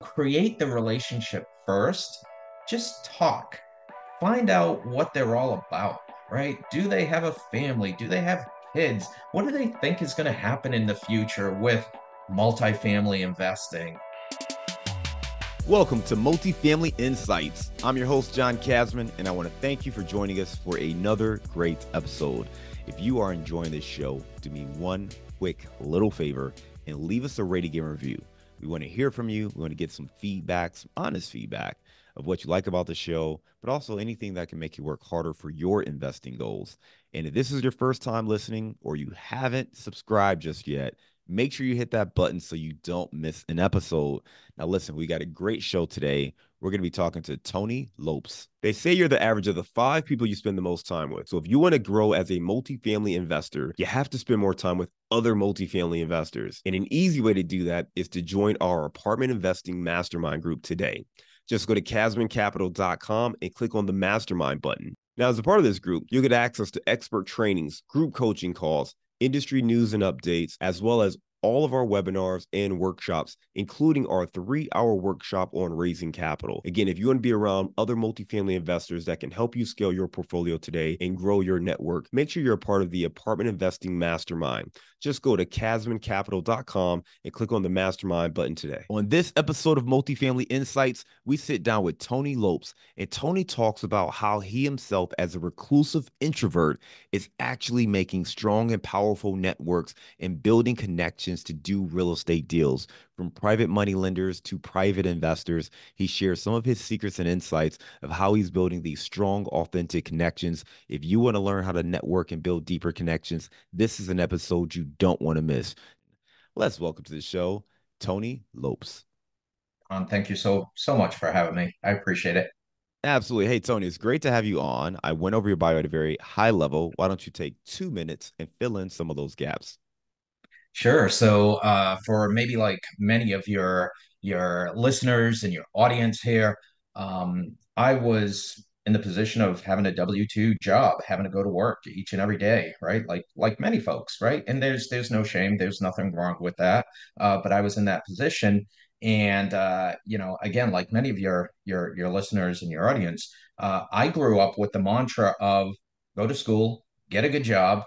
Create the relationship first. Just talk. Find out what they're all about, right? Do they have a family? Do they have kids? What do they think is going to happen in the future with multifamily investing? Welcome to Multifamily Insights. I'm your host, John Casman, and I want to thank you for joining us for another great episode. If you are enjoying this show, do me one quick little favor and leave us a rating and review. We want to hear from you. We want to get some feedback, some honest feedback of what you like about the show, but also anything that can make you work harder for your investing goals. And if this is your first time listening or you haven't subscribed just yet, make sure you hit that button so you don't miss an episode. Now, listen, we got a great show today. We're going to be talking to Tony Lopes. They say you're the average of the 5 people you spend the most time with. So if you want to grow as a multifamily investor, you have to spend more time with other multifamily investors. And an easy way to do that is to join our apartment investing mastermind group today. Just go to casmancapital.com and click on the mastermind button. Now, as a part of this group, you'll get access to expert trainings, group coaching calls, industry news and updates, as well as all of our webinars and workshops, including our 3-hour workshop on raising capital. Again, if you want to be around other multifamily investors that can help you scale your portfolio today and grow your network, make sure you're a part of the Apartment Investing Mastermind. Just go to casmancapital.com and click on the mastermind button today. On this episode of Multifamily Insights, we sit down with Tony Lopes, and Tony talks about how he himself, as a reclusive introvert, is actually making strong and powerful networks and building connections to do real estate deals. From private money lenders to private investors, he shares some of his secrets and insights of how he's building these strong, authentic connections. If you want to learn how to network and build deeper connections, this is an episode you don't want to miss. Let's welcome to the show, Tony Lopes. Thank you so much for having me. I appreciate it. Absolutely. Hey, Tony, it's great to have you on. I went over your bio at a very high level. Why don't you take 2 minutes and fill in some of those gaps? Sure. For maybe like many of your listeners and your audience here, I was in the position of having a W-2 job, having to go to work each and every day, right? Like many folks, right? And there's no shame, there's nothing wrong with that. But I was in that position, and again, like many of your listeners and your audience, I grew up with the mantra of go to school, get a good job,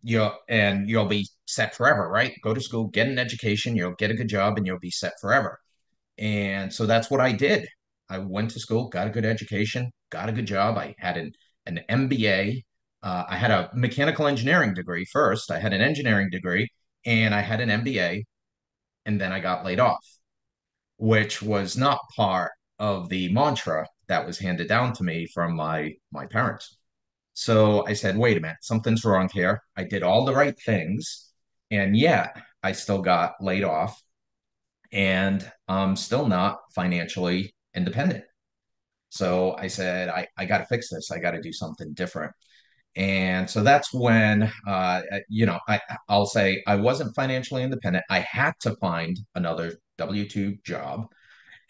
you'll be set forever, right? Go to school, get an education, you'll get a good job, and you'll be set forever. And so that's what I did. I went to school, got a good education, got a good job. I had an MBA. I had a mechanical engineering degree first. I had an engineering degree, and I had an MBA, and then I got laid off, which was not part of the mantra that was handed down to me from my parents. So I said, wait a minute, something's wrong here. I did all the right things, and yet I still got laid off, and I'm still not financially independent. So I said, I got to fix this. I got to do something different. And so that's when, I'll say I wasn't financially independent. I had to find another W-2 job,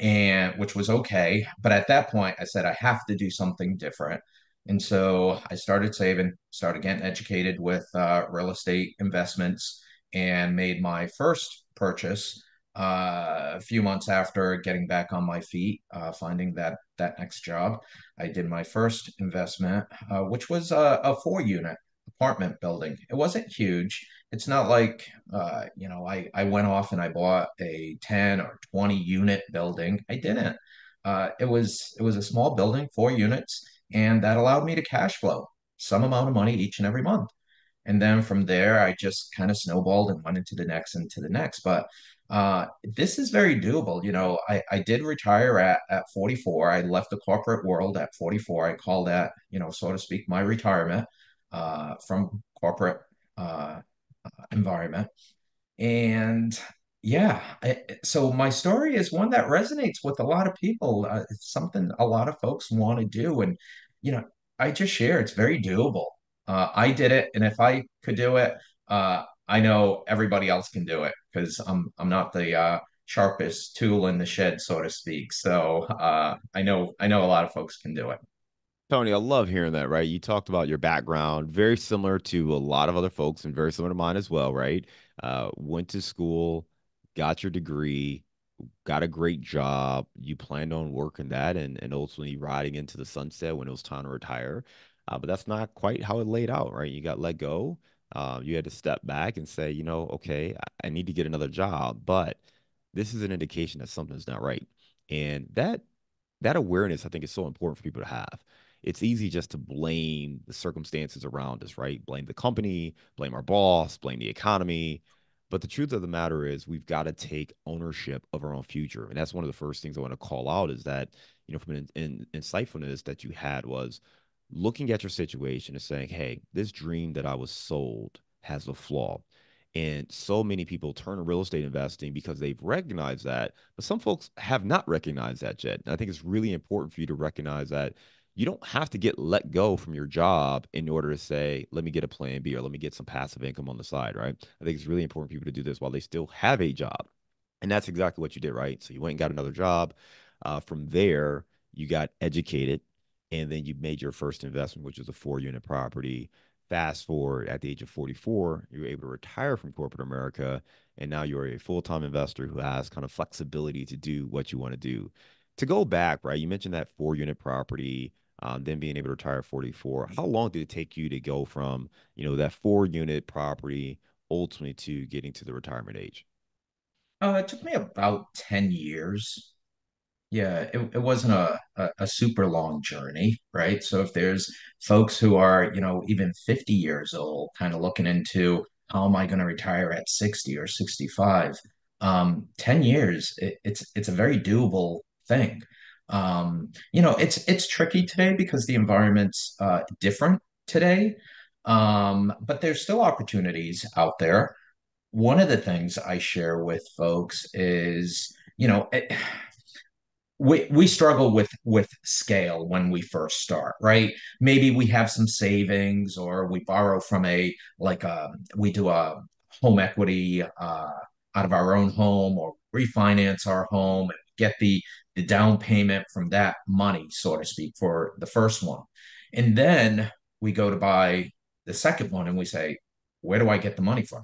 and which was okay. But at that point, I said, I have to do something different. And so I started saving, started getting educated with real estate investments, and made my first purchase a few months after getting back on my feet, finding that next job. I did my first investment, which was a 4-unit apartment building. It wasn't huge. It's not like I went off and I bought a 10 or 20 unit building. I didn't. It was a small building, 4 units, and that allowed me to cash flow some amount of money each and every month. And then from there, I just kind of snowballed and went into the next and to the next. But this is very doable. I did retire at 44. I left the corporate world at 44. I call that, so to speak, my retirement from corporate environment. And yeah, so my story is one that resonates with a lot of people. It's something a lot of folks want to do. And, you know, I just share it's very doable. I did it. And if I could do it, I know everybody else can do it because I'm not the sharpest tool in the shed, so to speak. So I know a lot of folks can do it. Tony, I love hearing that, right? You talked about your background, very similar to a lot of other folks and very similar to mine as well, right? Went to school, got your degree, got a great job, you planned on working that and ultimately riding into the sunset when it was time to retire. But that's not quite how it laid out, right? You got let go. You had to step back and say, okay, I need to get another job, but this is an indication that something's not right. And that awareness, I think, is so important for people to have. It's easy just to blame the circumstances around us, right? Blame the company, blame our boss, blame the economy. But the truth of the matter is, we've got to take ownership of our own future. And that's one of the first things I want to call out is that, from an insightfulness that you had was looking at your situation and saying, hey, this dream that I was sold has a flaw. And so many people turn to real estate investing because they've recognized that, but some folks have not recognized that yet. And I think it's really important for you to recognize that you don't have to get let go from your job in order to say, let me get a plan B or let me get some passive income on the side, right? I think it's really important for people to do this while they still have a job. And that's exactly what you did, right? So you went and got another job. From there, you got educated and then you made your first investment, which was a 4 unit property. Fast forward at the age of 44, you were able to retire from corporate America. And now you're a full time investor who has kind of flexibility to do what you want to do. To go back, right? You mentioned that 4 unit property, then being able to retire at 44. How long did it take you to go from, that 4 unit property ultimately to getting to the retirement age? It took me about 10 years. Yeah, it wasn't a super long journey, right? So if there's folks who are, even 50 years old, kind of looking into how am I going to retire at 60 or 65, 10 years, it's a very doable thing. It's tricky today because the environment's different today. But there's still opportunities out there. One of the things I share with folks is, we struggle with scale when we first start, right? Maybe we have some savings or we borrow from we do a home equity out of our own home or refinance our home and get the down payment from that money, so to speak, for the first one. And then we go to buy the second one and we say, where do I get the money from?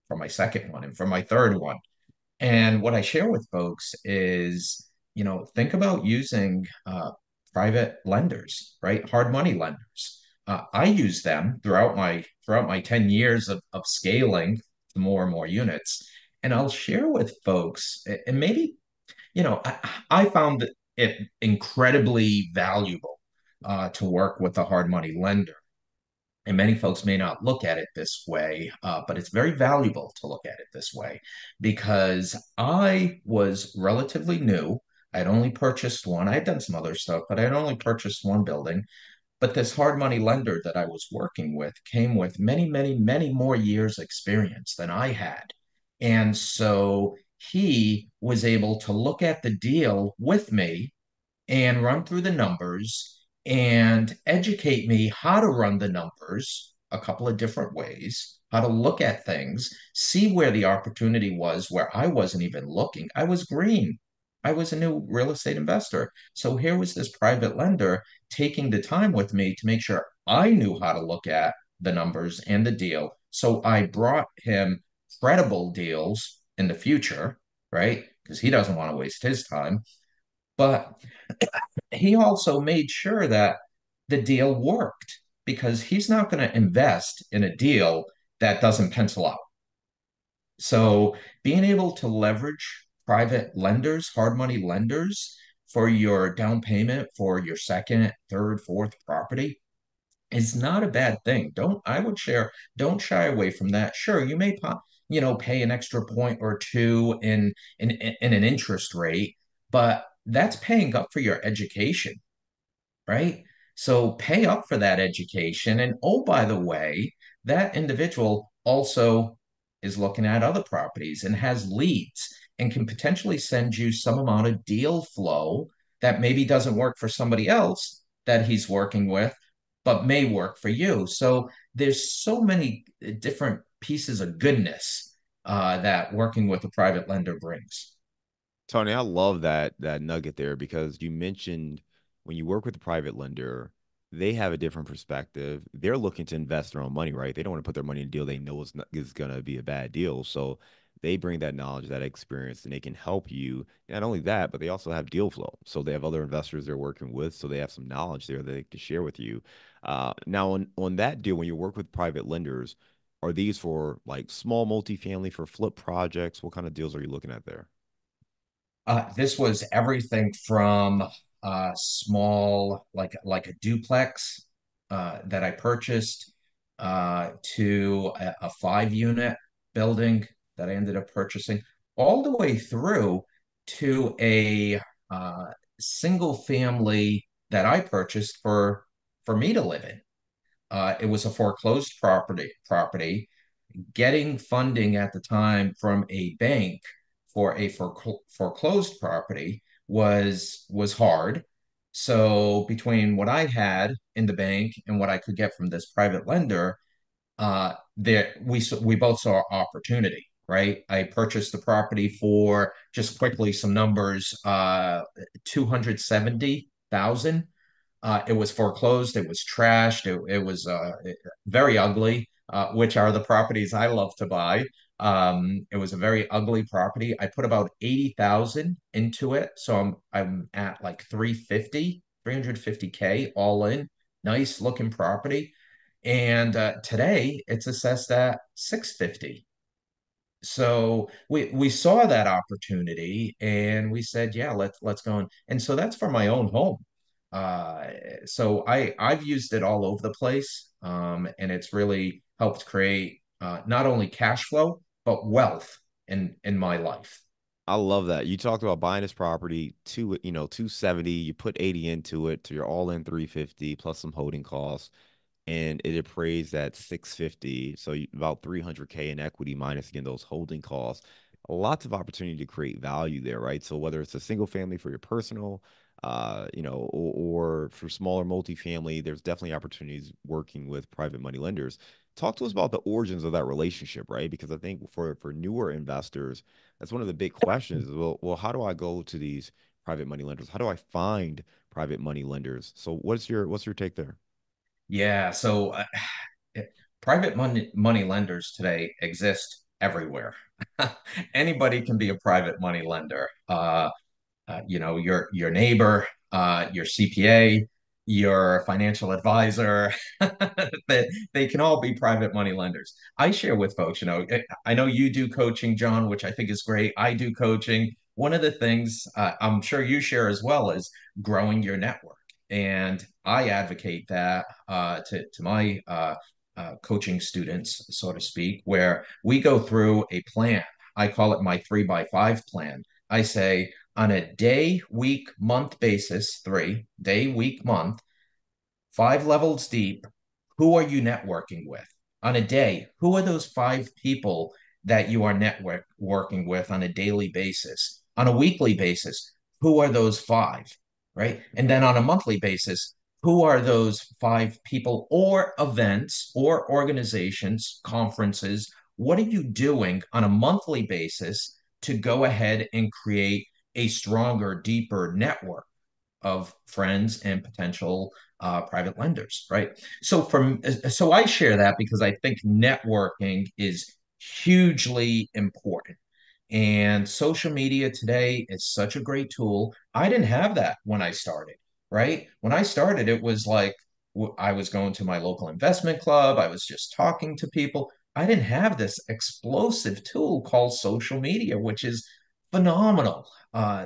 For my second one and for my third one. And what I share with folks is, think about using private lenders, right? Hard money lenders. I use them throughout my 10 years of scaling to more and more units. And I'll share with folks, and maybe, I found it incredibly valuable to work with a hard money lender. And many folks may not look at it this way, but it's very valuable to look at it this way because I was relatively new. I'd only purchased one. I had done some other stuff, but I'd only purchased one building. But this hard money lender that I was working with came with many, many, many more years' experience than I had. And so he was able to look at the deal with me and run through the numbers and educate me how to run the numbers a couple of different ways, how to look at things, see where the opportunity was where I wasn't even looking. I was green. I was a new real estate investor. So here was this private lender taking the time with me to make sure I knew how to look at the numbers and the deal. So I brought him credible deals in the future, right? Because he doesn't want to waste his time. But he also made sure that the deal worked because he's not going to invest in a deal that doesn't pencil out. So being able to leverage private lenders, hard money lenders for your down payment for your second, third, fourth property is not a bad thing. I would share, don't shy away from that. Sure, you may pay an extra point or two in an interest rate, but that's paying up for your education, right? So pay up for that education. And oh, by the way, that individual also is looking at other properties and has leads and can potentially send you some amount of deal flow that maybe doesn't work for somebody else that he's working with, but may work for you. So there's so many different pieces of goodness that working with a private lender brings. Tony, I love that nugget there because you mentioned when you work with a private lender, they have a different perspective. They're looking to invest their own money, right? They don't want to put their money in a deal they know is going to be a bad deal. So They bring that knowledge, that experience, and they can help you. Not only that, but they also have deal flow. So they have other investors they're working with. So they have some knowledge there that they can share with you. Now, on that deal, when you work with private lenders, are these for like small multifamily for flip projects? What kind of deals are you looking at there? This was everything from small, like a duplex that I purchased, to a 5 unit building that I ended up purchasing, all the way through to a uh, single family that I purchased for me to live in. It was a foreclosed property. Getting funding at the time from a bank for a foreclosed property was hard. So between what I had in the bank and what I could get from this private lender, there we both saw opportunity, right? I purchased the property for, just quickly some numbers, 270,000. It was foreclosed. It was trashed. It was very ugly, which are the properties I love to buy. It was a very ugly property. I put about 80,000 into it, so I'm at like 350K all in. Nice looking property, and today it's assessed at 650. So we saw that opportunity and we said, yeah, let's go. And so that's for my own home. Uh, so I've used it all over the place, and it's really helped create not only cash flow but wealth in my life. I love that. You talked about buying this property, 270, you put 80 into it, so you're all in 350 plus some holding costs, and it appraised at 650. So about 300K in equity minus again those holding costs. Lots of opportunity to create value there, right? So whether it's a single family for your personal, or for smaller multifamily, there's definitely opportunities working with private money lenders. Talk to us about the origins of that relationship, right? Because I think for newer investors, that's one of the big questions. Is, well, how do I go to these private money lenders? How do I find private money lenders? So what's your take there? Yeah, so private money lenders today exist everywhere. Anybody can be a private money lender. Your neighbor, your CPA, your financial advisor, they can all be private money lenders. I share with folks, I know you do coaching, John, which I think is great. I do coaching. One of the things I'm sure you share as well is growing your network. And I advocate that to my coaching students, so to speak, where we go through a plan. I call it my 3x5 plan. I say, on a day, week, month basis, 3 day, week, month, 5 levels deep, who are you networking with? On a day, who are those 5 people that you are networking with on a daily basis? On a weekly basis, who are those five? Right. And then on a monthly basis, who are those 5 people or events or organizations, conferences? What are you doing on a monthly basis to go ahead and create a stronger, deeper network of friends and potential private lenders, right? So I share that because I think networking is hugely important. And social media today is such a great tool. I didn't have that when I started, right? When I started, it was like I was going to my local investment club, I was just talking to people. I didn't have this explosive tool called social media, which is phenomenal.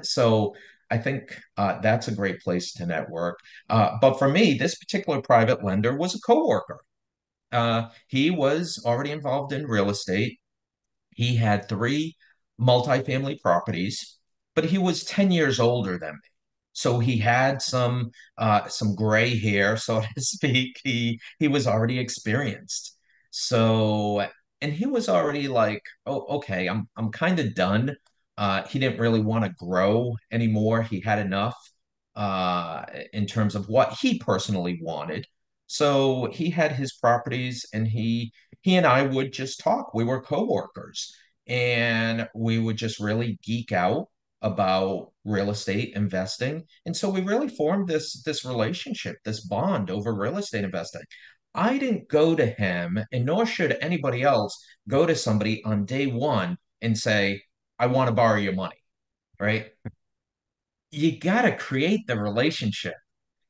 So I think that's a great place to network. But for me, this particular private lender was a coworker. He was already involved in real estate. He had 3 multifamily properties, but he was 10 years older than me. So he had some gray hair, so to speak. He was already experienced. So and he was already like, oh, okay, I'm kind of done. He didn't really want to grow anymore. He had enough uh, in terms of what he personally wanted. So he had his properties, and he and I would just talk. We were coworkers, and we would just really geek out about real estate investing. And so we really formed this relationship, this bond over real estate investing. I didn't go to him, and nor should anybody else go to somebody on day one and say, I want to borrow your money, right? You got to create the relationship.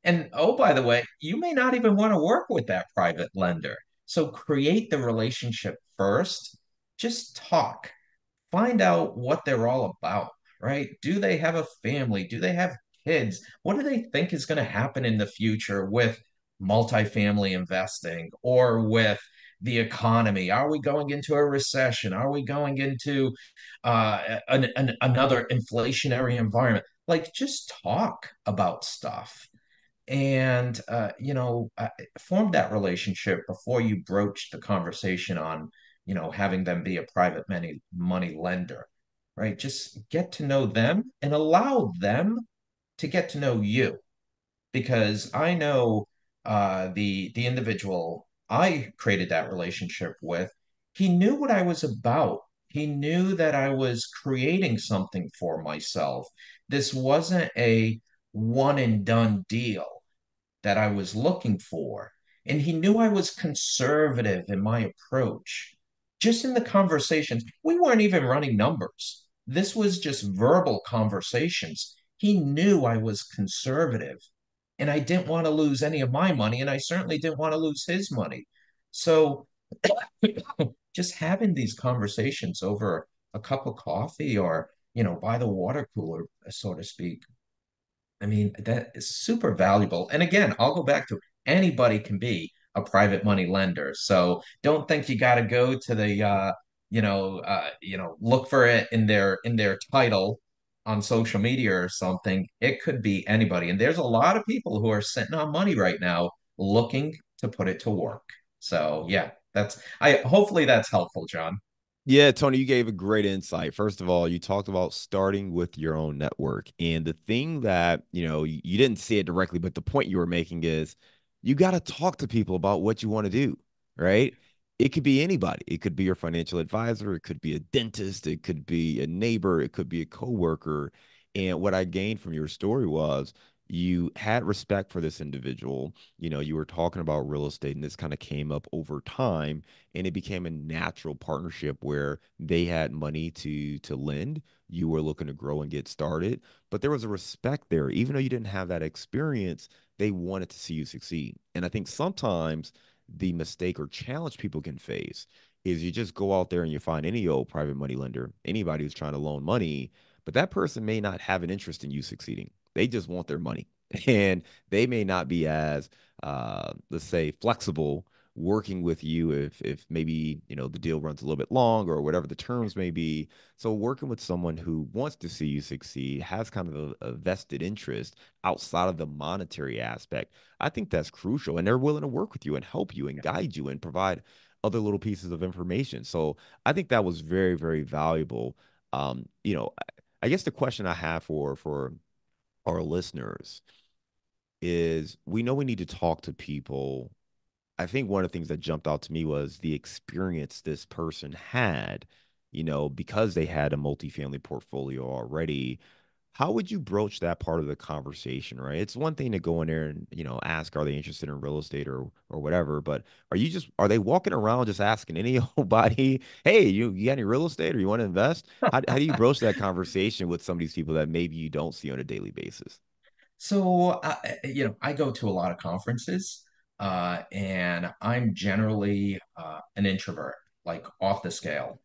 And oh, by the way, you may not even want to work with that private lender. So create the relationship first. Just talk, find out what they're all about, right? Do they have a family? Do they have kids? What do they think is going to happen in the future with multifamily investing or with the economy? Are we going into a recession? Are we going into another inflationary environment? Like, just talk about stuff and form that relationship before you broach the conversation on having them be a private money lender, right? Just get to know them and allow them to get to know you, because I know the individual I created that relationship with. He knew what I was about. He knew that I was creating something for myself. This wasn't a one and done deal that I was looking for. And he knew I was conservative in my approach. Just in the conversations, we weren't even running numbers. This was just verbal conversations. He knew I was conservative and I didn't want to lose any of my money, and I certainly didn't want to lose his money. So just having these conversations over a cup of coffee or, by the water cooler, so to speak, I mean, that is super valuable. And again, I'll go back to anybody can be a private money lender. So don't think you got to go to the look for it in their title on social media or something. It could be anybody. And there's a lot of people who are sitting on money right now looking to put it to work. So yeah, that's I hopefully that's helpful, John. Yeah, Tony, you gave a great insight. First of all, you talked about starting with your own network. And the thing that, you didn't say it directly, but the point you were making is you got to talk to people about what you want to do, right? It could be anybody. It could be your financial advisor, it could be a dentist, it could be a neighbor, it could be a coworker. And what I gained from your story was you had respect for this individual. You were talking about real estate, and this kind of came up over time, and it became a natural partnership where they had money to lend. You were looking to grow and get started, but there was a respect there. Even though you didn't have that experience, they wanted to see you succeed. And I think sometimes the mistake or challenge people can face is you just go out there and you find any old private money lender, anybody who's trying to loan money, but that person may not have an interest in you succeeding. They just want their money. And they may not be as, let's say, flexible working with you if maybe the deal runs a little bit long or whatever the terms may be. So working with someone who wants to see you succeed, has kind of a vested interest outside of the monetary aspect, I think that's crucial. And they're willing to work with you and help you and guide you and provide other little pieces of information. So I think that was very, very valuable. Um, you know, I guess the question I have for our listeners is, we know we need to talk to people. I think one of the things that jumped out to me was the experience this person had, because they had a multifamily portfolio already. How would you broach that part of the conversation, right? It's one thing to go in there and, ask, are they interested in real estate or whatever, but are they walking around just asking anybody, hey, you got any real estate or you want to invest? How do you broach that conversation with some of these people that maybe you don't see on a daily basis? So, I go to a lot of conferences, and I'm generally an introvert, like off the scale.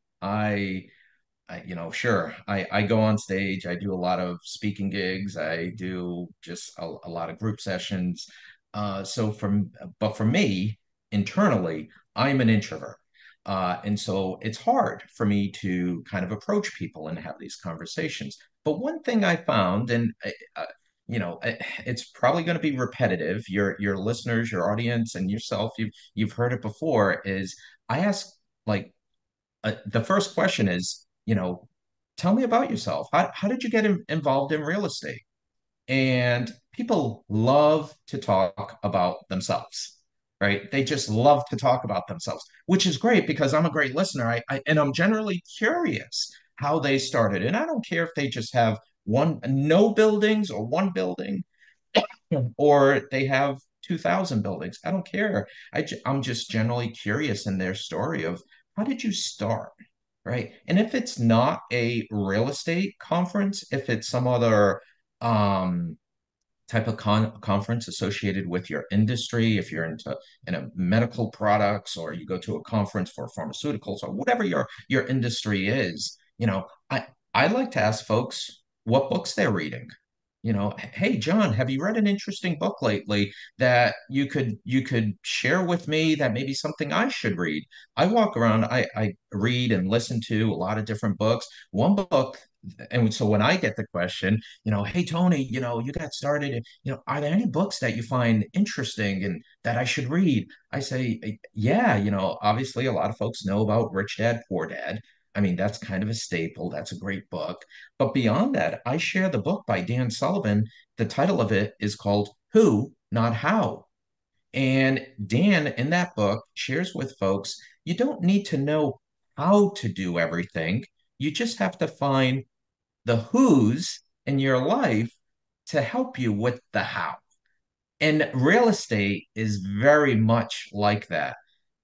Sure, I go on stage, I do a lot of speaking gigs, I do just a lot of group sessions. But for me, internally, I'm an introvert. And so it's hard for me to kind of approach people and have these conversations. But one thing I found, and it's probably going to be repetitive. Your listeners, your audience, and yourself, you've heard it before. Is I ask like the first question is, tell me about yourself. How did you get involved in real estate? And people love to talk about themselves, right? They just love to talk about themselves, which is great because I'm a great listener. And I'm generally curious how they started. And I don't care if they just have no buildings or one building, or they have 2,000 buildings. I don't care. I'm just generally curious in their story of how did you start? right? And if it's not a real estate conference, if it's some other um, type of conference associated with your industry, if you're into medical products or you go to a conference for pharmaceuticals or whatever your industry is, I like to ask folks what books they're reading. Hey John, have you read an interesting book lately that you could share with me that maybe something I should read? I walk around, I read and listen to a lot of different books. One book, and so when I get the question, hey Tony, you got started, are there any books that you find interesting and that I should read? I say, yeah, obviously a lot of folks know about Rich Dad, Poor Dad. I mean, that's kind of a staple. That's a great book. But beyond that, I share the book by Dan Sullivan. The title of it is called Who, Not How. And Dan, in that book, shares with folks you don't need to know how to do everything. You just have to find the who's in your life to help you with the how. And real estate is very much like that.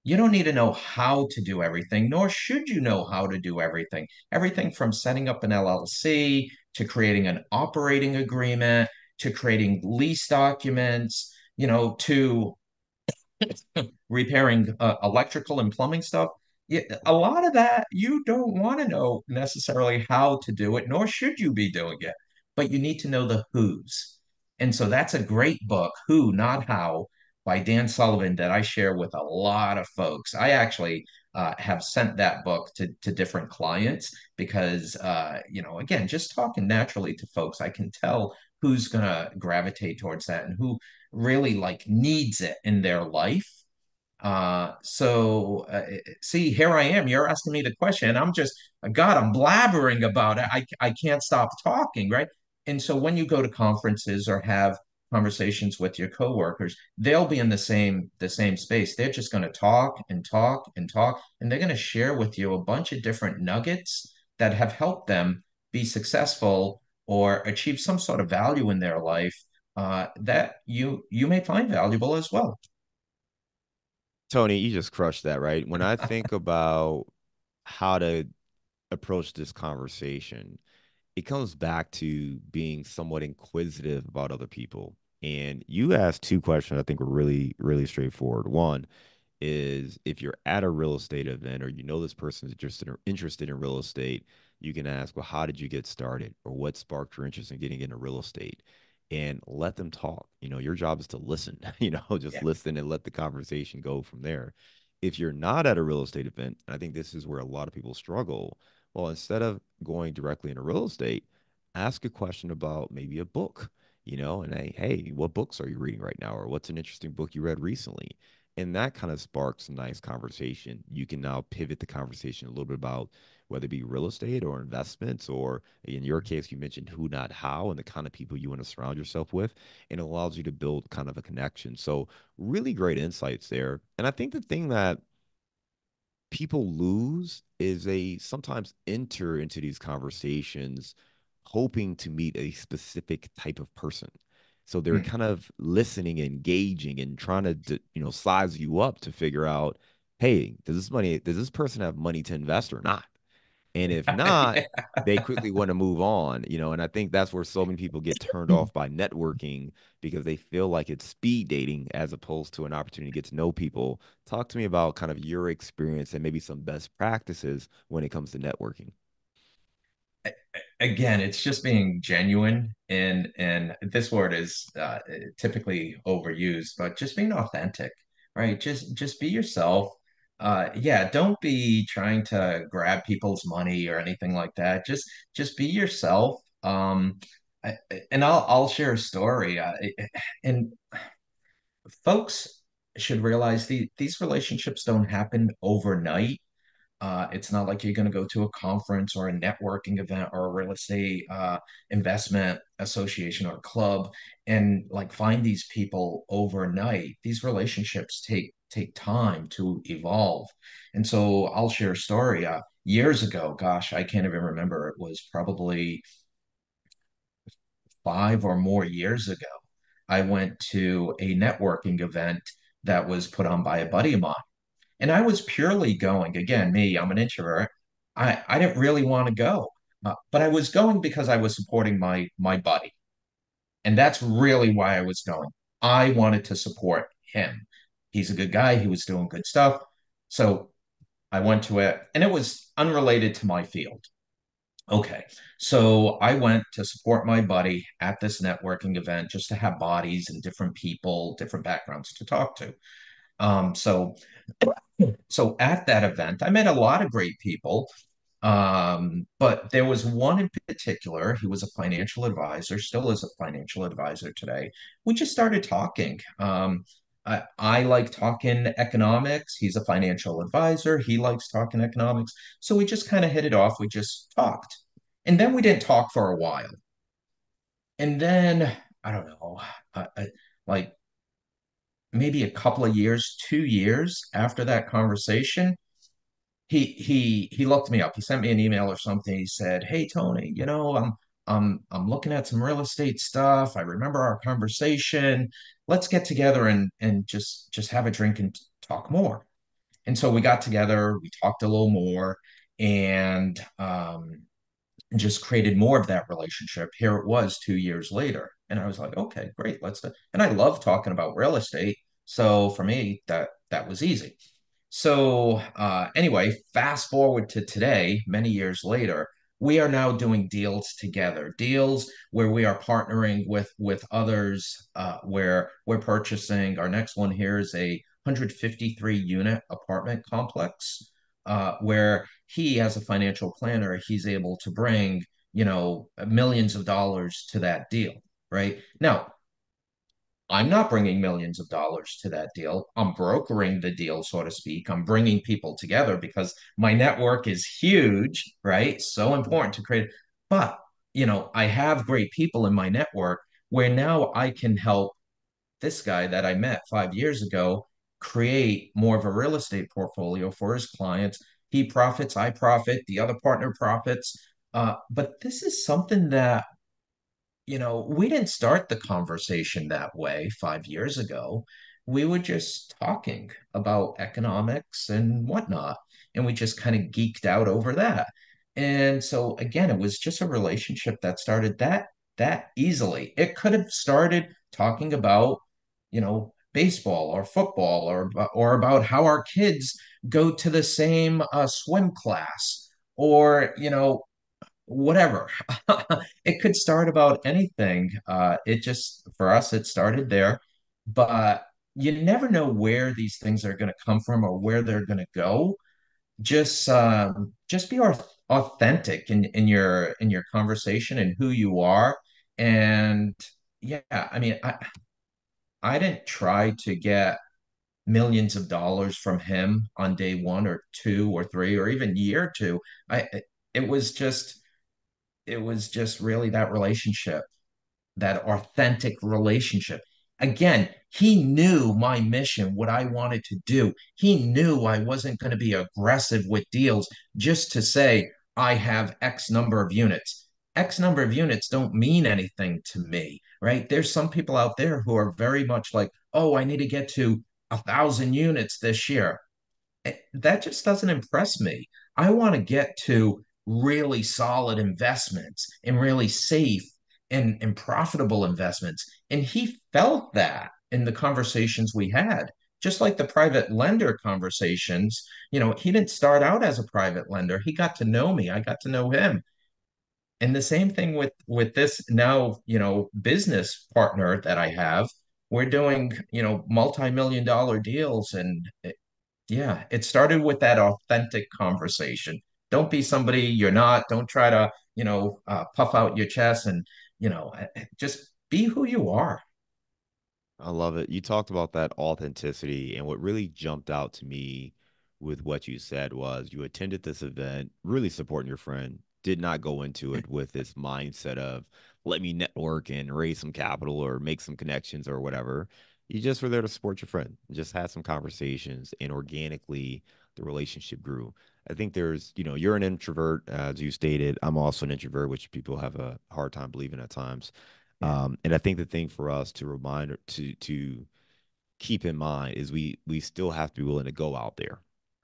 You don't need to know how to do everything, nor should you know how to do everything. Everything from setting up an LLC to creating an operating agreement to creating lease documents, to repairing electrical and plumbing stuff. Yeah, a lot of that you don't want to know necessarily how to do it, nor should you be doing it, but you need to know the who's. And so that's a great book, Who, Not How, by Dan Sullivan, that I share with a lot of folks. I actually have sent that book to different clients because, again, just talking naturally to folks, I can tell who's going to gravitate towards that and who really like needs it in their life. See, here I am. You're asking me the question. I'm just, God, I'm blabbering about it. I can't stop talking, right? And so when you go to conferences or have conversations with your coworkers, they'll be in the same space. They're just going to talk and talk and talk, and they're going to share with you a bunch of different nuggets that have helped them be successful or achieve some sort of value in their life that you may find valuable as well. Tony, you just crushed that, right? When I think about how to approach this conversation, it comes back to being somewhat inquisitive about other people. And you asked two questions I think were really, really straightforward. One is if you're at a real estate event or you know this person is interested in real estate, you can ask, well, how did you get started? Or what sparked your interest in getting into real estate? And let them talk. Your job is to listen, just Yeah. listen and let the conversation go from there. If you're not at a real estate event, and I think this is where a lot of people struggle, well, instead of going directly into real estate, ask a question about maybe a book, and hey, what books are you reading right now? Or what's an interesting book you read recently? And that kind of sparks a nice conversation. You can now pivot the conversation a little bit about whether it be real estate or investments, or in your case, you mentioned who, not how, and the kind of people you want to surround yourself with. And it allows you to build kind of a connection. So, really great insights there. And I think the thing that people lose is they sometimes enter into these conversations hoping to meet a specific type of person. So they're Hmm. kind of listening, engaging, and trying to, size you up to figure out, hey, does this person have money to invest or not? And if not, they quickly want to move on, and I think that's where so many people get turned off by networking because they feel like it's speed dating as opposed to an opportunity to get to know people. Talk to me about kind of your experience and maybe some best practices when it comes to networking. Again, it's just being genuine, and this word is typically overused, but just being authentic, right? Just be yourself. Yeah, don't be trying to grab people's money or anything like that. Just be yourself. And I'll share a story. And folks should realize these relationships don't happen overnight. It's not like you're going to go to a conference or a networking event or a real estate investment association or club and like find these people overnight. These relationships take time to evolve. And so I'll share a story. Years ago, gosh, I can't even remember. It was probably 5 or more years ago. I went to a networking event that was put on by a buddy of mine. And I was purely going, again, me, I'm an introvert. I didn't really want to go, but I was going because I was supporting my buddy, and that's really why I was going. I wanted to support him. He's a good guy. He was doing good stuff, so I went to it, and it was unrelated to my field. Okay, so I went to support my buddy at this networking event just to have bodies and different people, different backgrounds to talk to. So so at that event, I met a lot of great people. But there was one in particular. He was a financial advisor, still is a financial advisor today. We just started talking. I like talking economics. He's a financial advisor. He likes talking economics. So we just kind of hit it off. We just talked. And then we didn't talk for a while. And then, I don't know, like maybe a couple of years, 2 years after that conversation, he looked me up. He sent me an email or something. He said, "Hey Tony, I'm looking at some real estate stuff. I remember our conversation. Let's get together and just have a drink and talk more." And so we got together. We talked a little more, and just created more of that relationship. Here it was 2 years later, and I was like, "Okay, great, let's do." And I love talking about real estate, so for me, that was easy. So anyway, fast forward to today, many years later, we are now doing deals together, deals where we are partnering with others, where we're purchasing. Our next one here is a 153 unit apartment complex, where he, as a financial planner, he's able to bring, millions of dollars to that deal. Right now, I'm not bringing millions of dollars to that deal. I'm brokering the deal, so to speak. I'm bringing people together because my network is huge, right? So important to create. But, I have great people in my network where now I can help this guy that I met 5 years ago create more of a real estate portfolio for his clients. He profits, I profit, the other partner profits. But this is something that we didn't start the conversation that way 5 years ago. We were just talking about economics and whatnot, and we just kind of geeked out over that. And so again, it was just a relationship that started that easily. It could have started talking about, baseball or football or about how our kids go to the same swim class or whatever. It could start about anything. It just, for us, it started there. But you never know where these things are going to come from or where they're going to go. Just be authentic in your conversation and who you are. And yeah, I mean, I didn't try to get millions of dollars from him on day one or two or three or even year two. I it was just really that relationship, that authentic relationship. Again, he knew my mission, what I wanted to do. He knew I wasn't going to be aggressive with deals just to say, I have X number of units. X number of units don't mean anything to me, right? There's some people out there who are very much like, oh, I need to get to 1,000 units this year. That just doesn't impress me. I want to get to really solid investments and really safe and profitable investments. And he felt that in the conversations we had. Just like the private lender conversations, he didn't start out as a private lender. He got to know me. I got to know him. And the same thing with this now, business partner that I have. We're doing, multi-million dollar deals, and yeah, it started with that authentic conversation. Don't be somebody you're not. Don't try to, puff out your chest and, just be who you are. I love it. You talked about that authenticity, and what really jumped out to me with what you said was you attended this event, really supporting your friend, did not go into it with this mindset of let me network and raise some capital or make some connections or whatever. You just were there to support your friend, just had some conversations, and organically the relationship grew. I think you're an introvert, as you stated. I'm also an introvert, which people have a hard time believing at times. Yeah. And I think the thing for us to remind to keep in mind is we still have to be willing to go out there,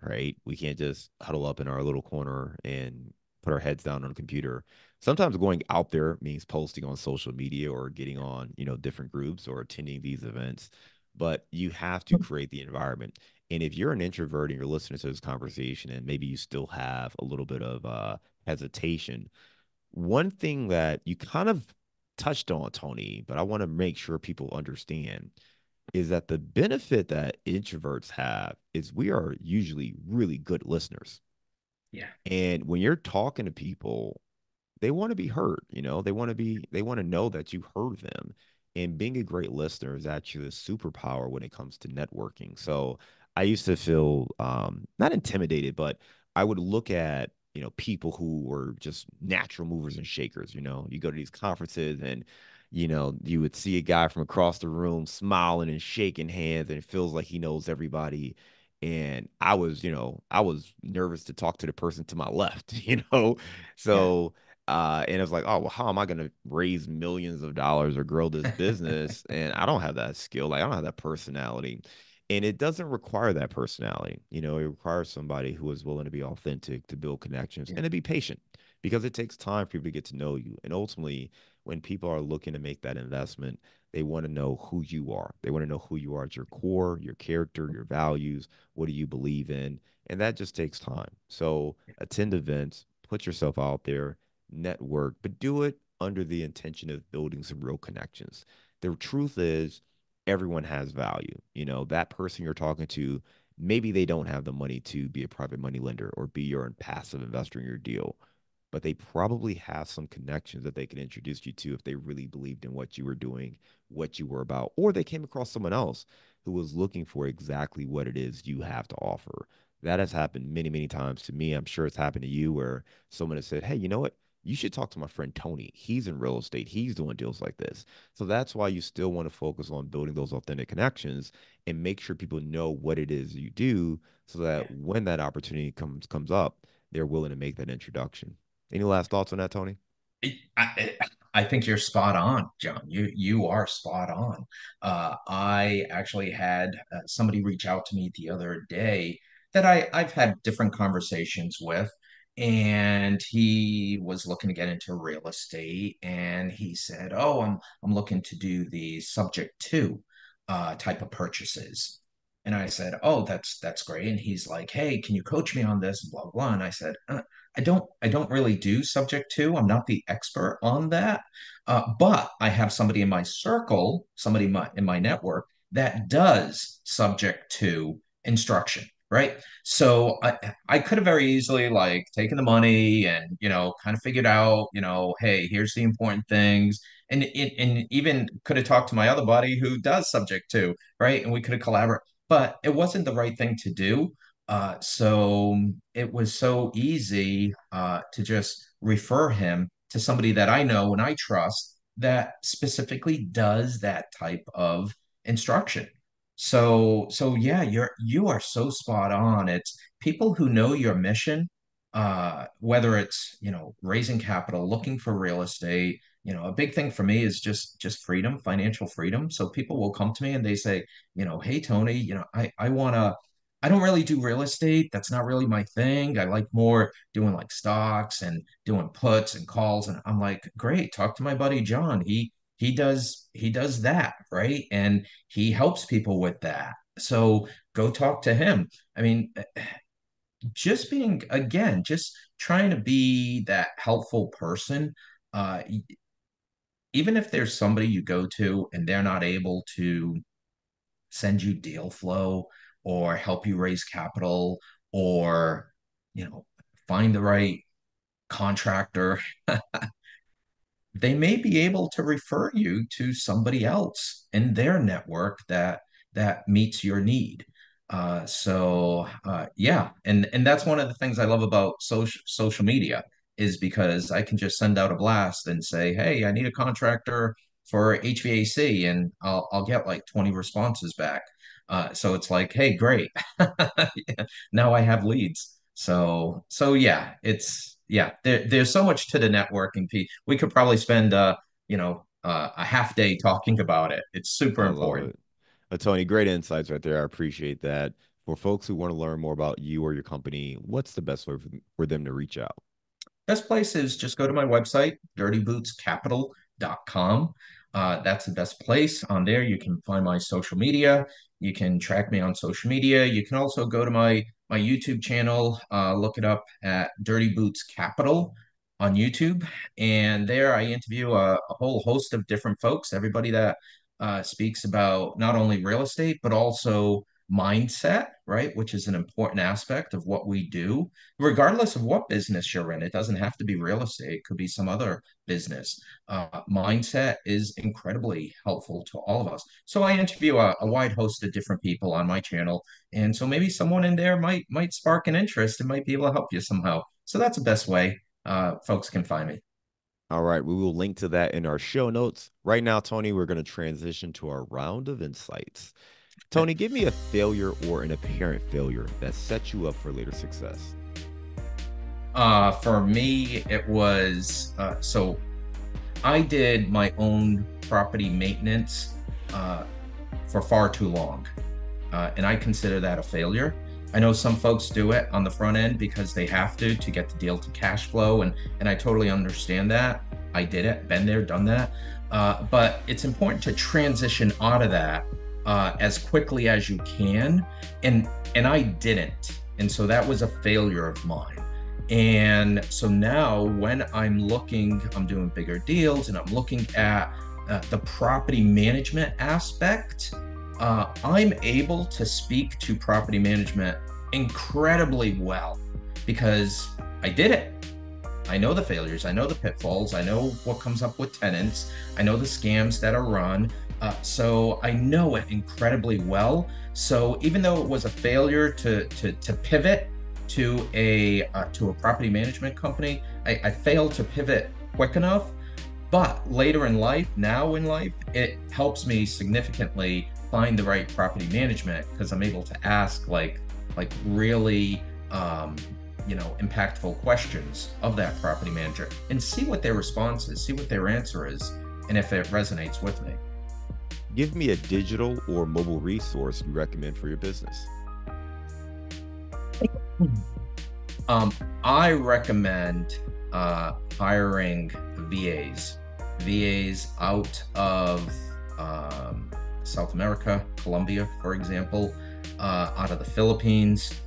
right? We can't just huddle up in our little corner and put our heads down on a computer. Sometimes going out there means posting on social media or getting on, different groups or attending these events, but you have to create the environment. And if you're an introvert and you're listening to this conversation and maybe you still have a little bit of hesitation, one thing that you kind of touched on, Tony, but I want to make sure people understand is that the benefit that introverts have is we are usually really good listeners. Yeah. And when you're talking to people, they want to be heard, they want to know that you heard them. And being a great listener is actually a superpower when it comes to networking. So I used to feel not intimidated, but I would look at, people who were just natural movers and shakers. You go to these conferences and you would see a guy from across the room smiling and shaking hands, and it feels like he knows everybody. And I was nervous to talk to the person to my left, Yeah. So, and it was like, oh, well, how am I going to raise millions of dollars or grow this business? And I don't have that skill. Like, I don't have that personality. And it doesn't require that personality. It requires somebody who is willing to be authentic, to build connections, Yeah. and to be patient because it takes time for people to get to know you. And ultimately, when people are looking to make that investment, they want to know who you are. They want to know who you are at your core, your character, your values. What do you believe in? And that just takes time. So attend events, put yourself out there, network, but do it under the intention of building some real connections. The truth is, everyone has value. That person you're talking to, maybe they don't have the money to be a private money lender or be your passive investor in your deal, but they probably have some connections that they can introduce you to if they really believed in what you were doing, what you were about, or they came across someone else who was looking for exactly what it is you have to offer. That has happened many, many times to me. I'm sure it's happened to you where someone has said, hey, you know what? You should talk to my friend Tony. He's in real estate. He's doing deals like this. So that's why you still want to focus on building those authentic connections and make sure people know what it is you do so Yeah. that when that opportunity comes up, they're willing to make that introduction. Any last thoughts on that, Tony? I think you're spot on, John. You are spot on. I actually had somebody reach out to me the other day that I've had different conversations with, and he was looking to get into real estate, and he said, "Oh, I'm looking to do the subject to type of purchases." And I said, "Oh, that's great." And he's like, "Hey, can you coach me on this?" Blah blah. And I said, I don't really do subject to. I'm not the expert on that, but I have somebody in my circle, in my network that does subject to instruction. Right. So I could have very easily like taken the money and, kind of figured out, hey, here's the important things. And even could have talked to my other buddy who does subject to, right? And we could have collaborated, but it wasn't the right thing to do. So it was so easy to just refer him to somebody that I know and I trust that specifically does that type of instruction. So yeah, you are so spot on. It's people who know your mission, whether it's, raising capital, looking for real estate. A big thing for me is just freedom, financial freedom. So people will come to me and they say, hey Tony, I don't really do real estate. That's not really my thing. I like more doing like stocks and doing puts and calls. And I'm like, great, talk to my buddy John. He does that, right? And he helps people with that. So go talk to him. I mean, just being again, just trying to be that helpful person. Even if there's somebody you go to and they're not able to send you deal flow or help you raise capital or you know find the right contractor, they may be able to refer you to somebody else in their network that meets your need. Yeah, and that's one of the things I love about social media is because I can just send out a blast and say, "Hey, I need a contractor for HVAC," and I'll get like 20 responses back. So it's like, "Hey, great, now I have leads." So yeah, there's so much to the networking piece. We could probably spend a half day talking about it. It's super I love important. it. Tony, great insights right there. I appreciate that. For folks who want to learn more about you or your company, what's the best way for them to reach out? Best place is just go to my website, dirtybootscapital.com. That's the best place. On there, you can find my social media. You can track me on social media. You can also go to my YouTube channel, look it up at Dirty Boots Capital on YouTube. And there I interview a whole host of different folks, everybody that speaks about not only real estate, but also mindset, right? Which is an important aspect of what we do regardless of what business you're in. It doesn't have to be real estate, it could be some other business. Mindset is incredibly helpful to all of us. So I interview a wide host of different people on my channel. And so maybe someone in there might spark an interest and might be able to help you somehow. So that's the best way folks can find me. All right, we will link to that in our show notes. Right now, Tony, we're going to transition to our round of insights. Tony, give me a failure or an apparent failure that set you up for later success. For me, it was so I did my own property maintenance for far too long. And I consider that a failure. I know some folks do it on the front end because they have to get the deal to cash flow, and I totally understand that. I did it, been there, done that. But it's important to transition out of that as quickly as you can, and I didn't, and so that was a failure of mine. And so now when I'm doing bigger deals and I'm looking at the property management aspect, I'm able to speak to property management incredibly well because I did it. I know the failures, I know the pitfalls, I know what comes up with tenants, I know the scams that are run. So I know it incredibly well. So even though it was a failure to pivot to a property management company, I failed to pivot quick enough. But later in life, now in life, it helps me significantly find the right property management because I'm able to ask like really impactful questions of that property manager and see what their response is, see what their answer is, and if it resonates with me. Give me a digital or mobile resource you recommend for your business. I recommend hiring VAs out of South America, Colombia, for example, out of the Philippines.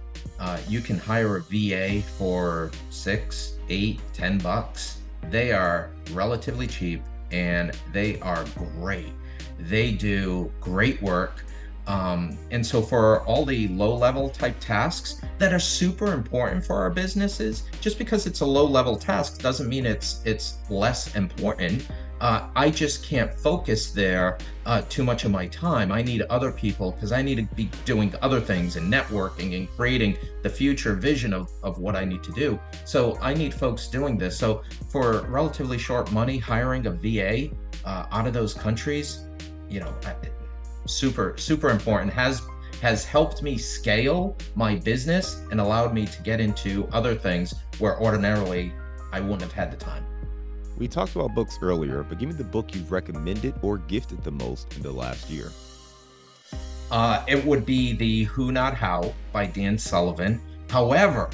You can hire a VA for $6, $8, $10. They are relatively cheap and they are great. They do great work. And so for all the low-level type tasks that are super important for our businesses, just because it's a low-level task doesn't mean it's less important. I just can't focus there too much of my time. I need other people because I need to be doing other things and networking and creating the future vision of what I need to do. So I need folks doing this. So for relatively short money, hiring a VA out of those countries, super important, has helped me scale my business and allowed me to get into other things where ordinarily I wouldn't have had the time. We talked about books earlier, but give me the book you've recommended or gifted the most in the last year. It would be the Who Not How by Dan Sullivan. However,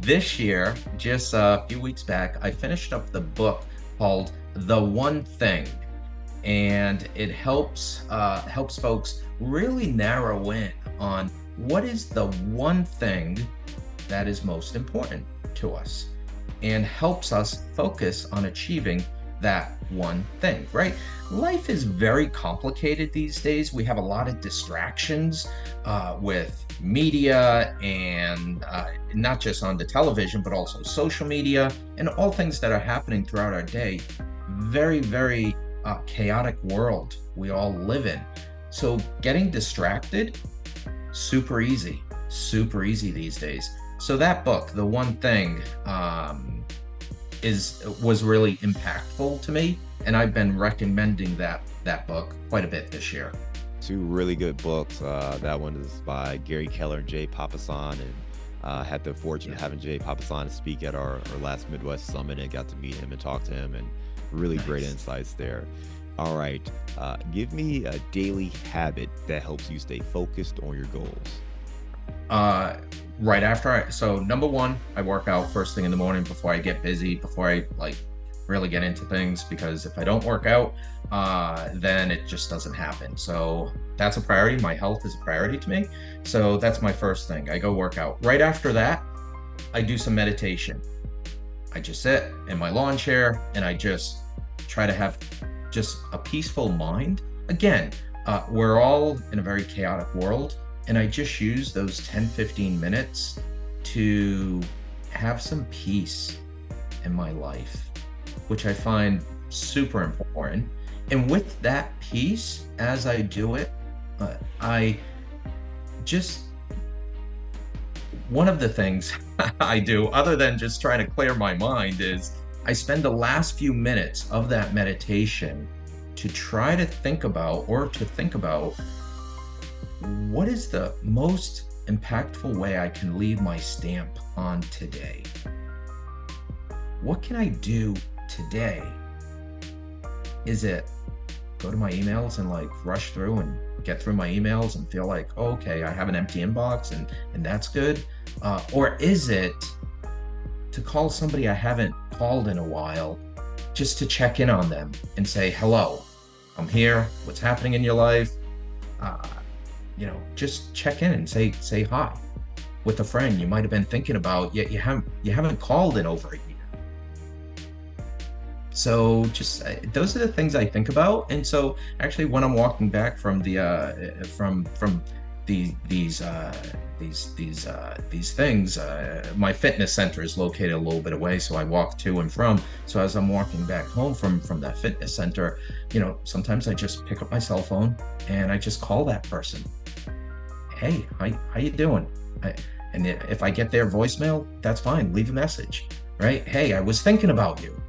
this year, just a few weeks back, I finished up the book called The One Thing. And it helps folks really narrow in on what is the one thing that is most important to us and helps us focus on achieving that one thing, right? Life is very complicated these days. We have a lot of distractions with media and not just on the television, but also social media and all things that are happening throughout our day. Very, very chaotic world we all live in. So getting distracted, super easy these days. So that book, The One Thing, was really impactful to me, and I've been recommending that book quite a bit this year. Two really good books. That one is by Gary Keller and Jay Papasan, and had the fortune of having Jay Papasan speak at our last Midwest Summit and got to meet him and talk to him, and really great insights there. All right, give me a daily habit that helps you stay focused on your goals. Uh, right after so number one, I work out first thing in the morning before I get busy, before I like really get into things, because if I don't work out, then it just doesn't happen. So that's a priority. My health is a priority to me. So that's my first thing. I go work out. Right after that, I do some meditation. I just sit in my lawn chair and I just try to have just a peaceful mind. Again, we're all in a very chaotic world, and I just use those 10-15 minutes to have some peace in my life, which I find super important. And with that peace, as I do it, I just one of the things I do, other than just trying to clear my mind, is I spend the last few minutes of that meditation to try to think about, what is the most impactful way I can leave my stamp on today? What can I do today? Is it go to my emails and like rush through and get through my emails and feel like, oh, okay, I have an empty inbox and that's good? Or is it to call somebody I haven't called in a while, just to check in on them and say, hello, I'm here, what's happening in your life? Just check in and say hi. With a friend you might have been thinking about, yet you haven't called in over a year. So just those are the things I think about. And so actually, when I'm walking back from the from these things, my fitness center is located a little bit away, so I walk to and from. So as I'm walking back home from that fitness center, sometimes I just pick up my cell phone and I just call that person. Hey, how you doing? And if I get their voicemail, that's fine. Leave a message, right? Hey, I was thinking about you.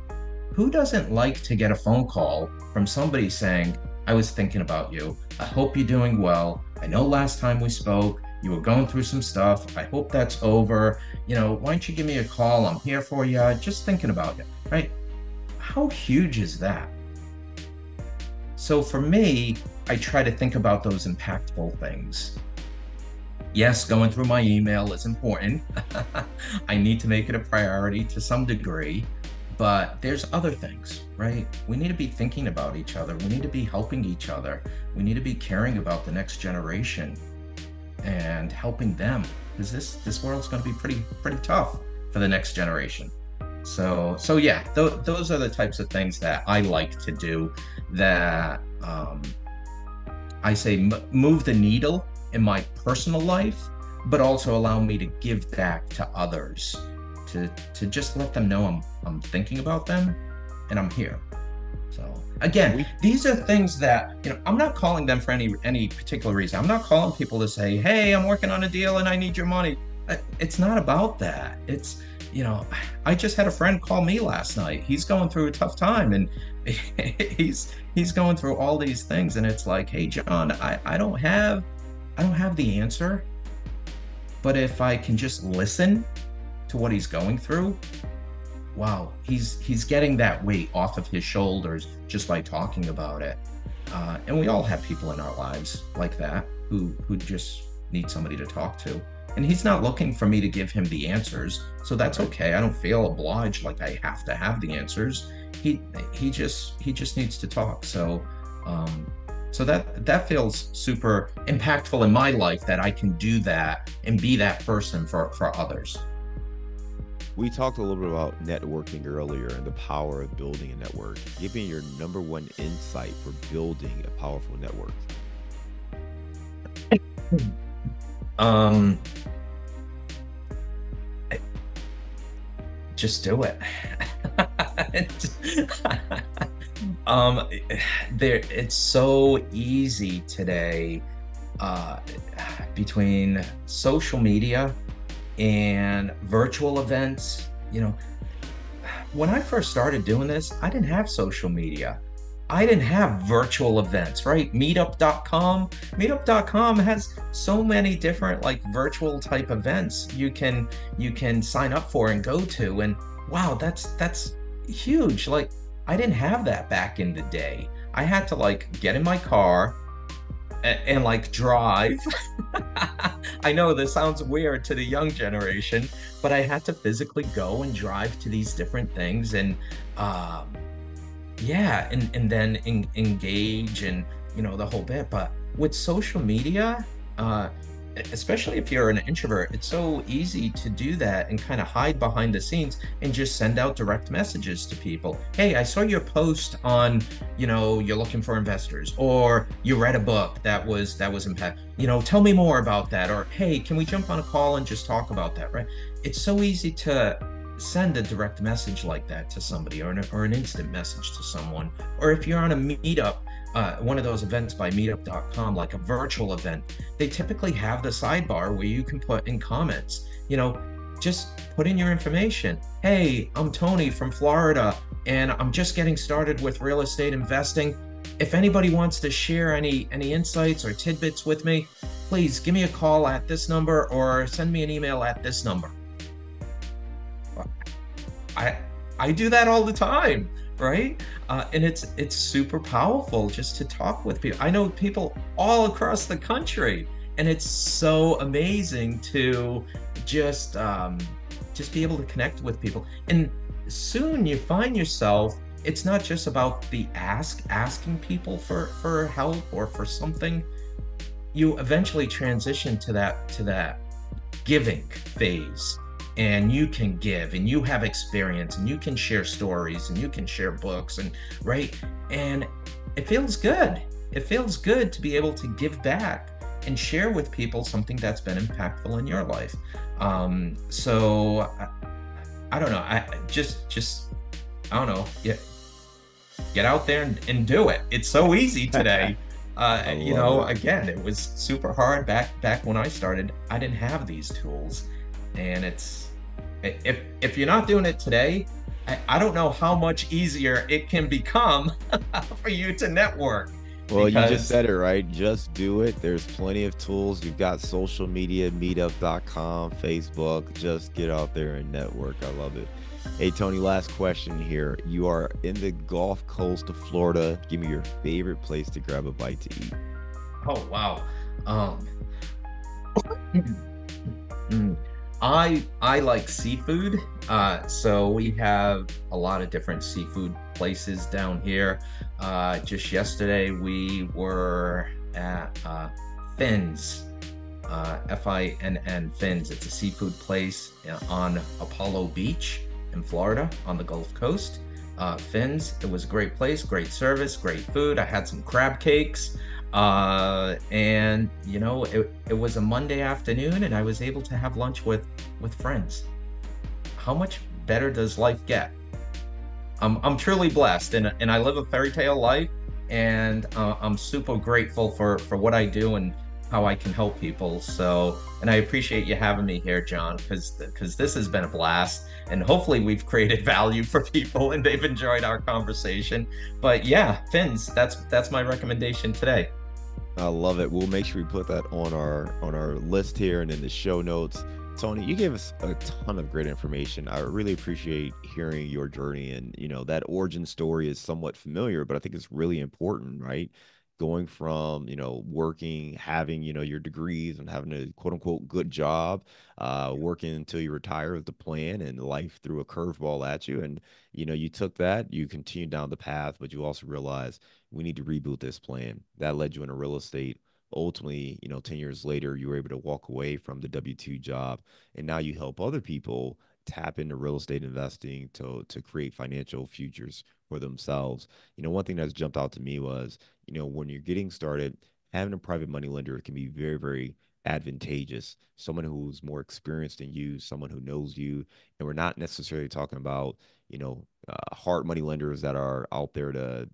Who doesn't like to get a phone call from somebody saying, I was thinking about you. I hope you're doing well. I know last time we spoke, you were going through some stuff. I hope that's over. Why don't you give me a call? I'm here for you. Just thinking about you, right? How huge is that? So for me, I try to think about those impactful things. Yes, going through my email is important. I need to make it a priority to some degree. But there's other things, right? We need to be thinking about each other. We need to be helping each other. We need to be caring about the next generation and helping them, because this world's going to be pretty tough for the next generation. So yeah, those are the types of things that I like to do, that I say move the needle in my personal life, but also allow me to give back to others. To just let them know I'm thinking about them and I'm here. So again, these are things that I'm not calling them for any particular reason. I'm not calling people to say, hey, I'm working on a deal and I need your money. It's not about that. It's I just had a friend call me last night. He's going through a tough time, and he's going through all these things, and it's like, hey John, I don't have the answer, but if I can just listen to what he's going through, wow, he's getting that weight off of his shoulders just by talking about it. And we all have people in our lives like that who just need somebody to talk to. And he's not looking for me to give him the answers, so that's okay. I don't feel obliged like I have to have the answers. He just needs to talk. So that feels super impactful in my life, that I can do that and be that person for others. We talked a little bit about networking earlier and the power of building a network. Give me your number one insight for building a powerful network. Just do it. It's so easy today, between social media and virtual events. When I first started doing this, I didn't have social media. I didn't have virtual events, right? Meetup.com has so many different like virtual type events you can sign up for and go to. And wow, that's huge. Like, I didn't have that back in the day. I had to like get in my car and like drive. I know this sounds weird to the young generation, but I had to physically go and drive to these different things and um, yeah, and then engage and the whole bit. But with social media, uh, especially if you're an introvert, it's so easy to do that and kind of hide behind the scenes and just send out direct messages to people. Hey, I saw your post on, you're looking for investors, or you read a book that was impact. Tell me more about that, or hey, can we jump on a call and just talk about that, right? It's so easy to send a direct message like that to somebody, or an instant message to someone. Or if you're on a meetup, one of those events by meetup.com, like a virtual event, they typically have the sidebar where you can put in comments, just put in your information. Hey, I'm Tony from Florida, and I'm just getting started with real estate investing. If anybody wants to share any insights or tidbits with me, please give me a call at this number or send me an email at this number. I I do that all the time, right? And it's super powerful just to talk with people. I know people all across the country, and it's so amazing to just just be able to connect with people. And soon you find yourself, it's not just about the asking people for help or for something. You eventually transition to that giving phase, and you can give and you have experience and you can share stories and you can share books, and right, and it feels good. It feels good to be able to give back and share with people something that's been impactful in your life. So I don't know, I just I don't know, get out there and do it. It's so easy today. I love it. Again, it was super hard back when I started. I didn't have these tools, and it's if you're not doing it today, I don't know how much easier it can become for you to network Well, you just because said it right. Just do it. There's plenty of tools. You've got social media, meetup.com, Facebook. Just get out there and network. I love it. Hey, Tony, last question here. You are in the Gulf Coast of Florida. Give me your favorite place to grab a bite to eat. oh wow. Um, Mm. I like seafood. So we have a lot of different seafood places down here. Just yesterday we were at Finn's, Finn Finn's. It's a seafood place on Apollo Beach in Florida on the Gulf Coast. Finn's. It was a great place, great service, great food. I had some crab cakes. And it was a Monday afternoon, and I was able to have lunch with friends. How much better does life get? I'm truly blessed, and I live a fairy tale life, and I'm super grateful for what I do and how I can help people. So, and I appreciate you having me here, John, because this has been a blast, and hopefully we've created value for people and they've enjoyed our conversation. But yeah, Fins, that's my recommendation today. I love it. We'll make sure we put that on our list here and in the show notes. Tony, you gave us a ton of great information. I really appreciate hearing your journey, and that origin story is somewhat familiar, but I think it's really important, right? Going from, working, having, your degrees and having a quote unquote good job, working until you retire with the plan, and life threw a curveball at you. And, you took that, you continued down the path, but you also realized we need to reboot this plan. That led you into real estate. Ultimately, 10 years later, you were able to walk away from the W-2 job, and now you help other people tap into real estate investing to create financial futures for themselves. One thing that's jumped out to me was, when you're getting started, having a private money lender can be very, very advantageous. Someone who's more experienced than you, someone who knows you, and we're not necessarily talking about, hard money lenders that are out there to,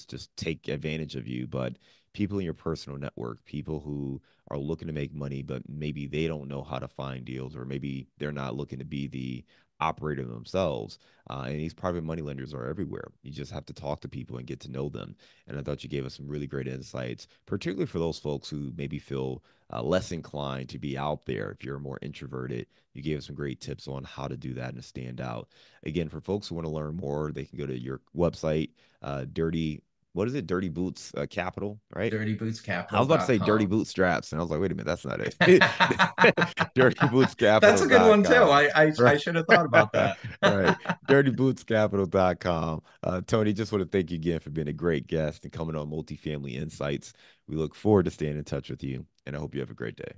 just take advantage of you, but people in your personal network, people who are looking to make money, but maybe they don't know how to find deals, or maybe they're not looking to be the operator themselves. And these private money lenders are everywhere. You just have to talk to people and get to know them. And I thought you gave us some really great insights, particularly for those folks who maybe feel less inclined to be out there. If you're more introverted, you gave us some great tips on how to do that and to stand out. Again, for folks who want to learn more, they can go to your website, what is it? Dirty Boots Capital, right? I was about to say Dirty dirtybootscapital.com. Bootstraps, and I was like, wait a minute, that's not it. That's a good one too. Dirtybootscapital.com. I Right. should have thought about that. Right. Dirtybootscapital.com. Tony, just want to thank you again for being a great guest and coming on Multifamily Insights. We look forward to staying in touch with you, and I hope you have a great day.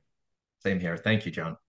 Same here. Thank you, John.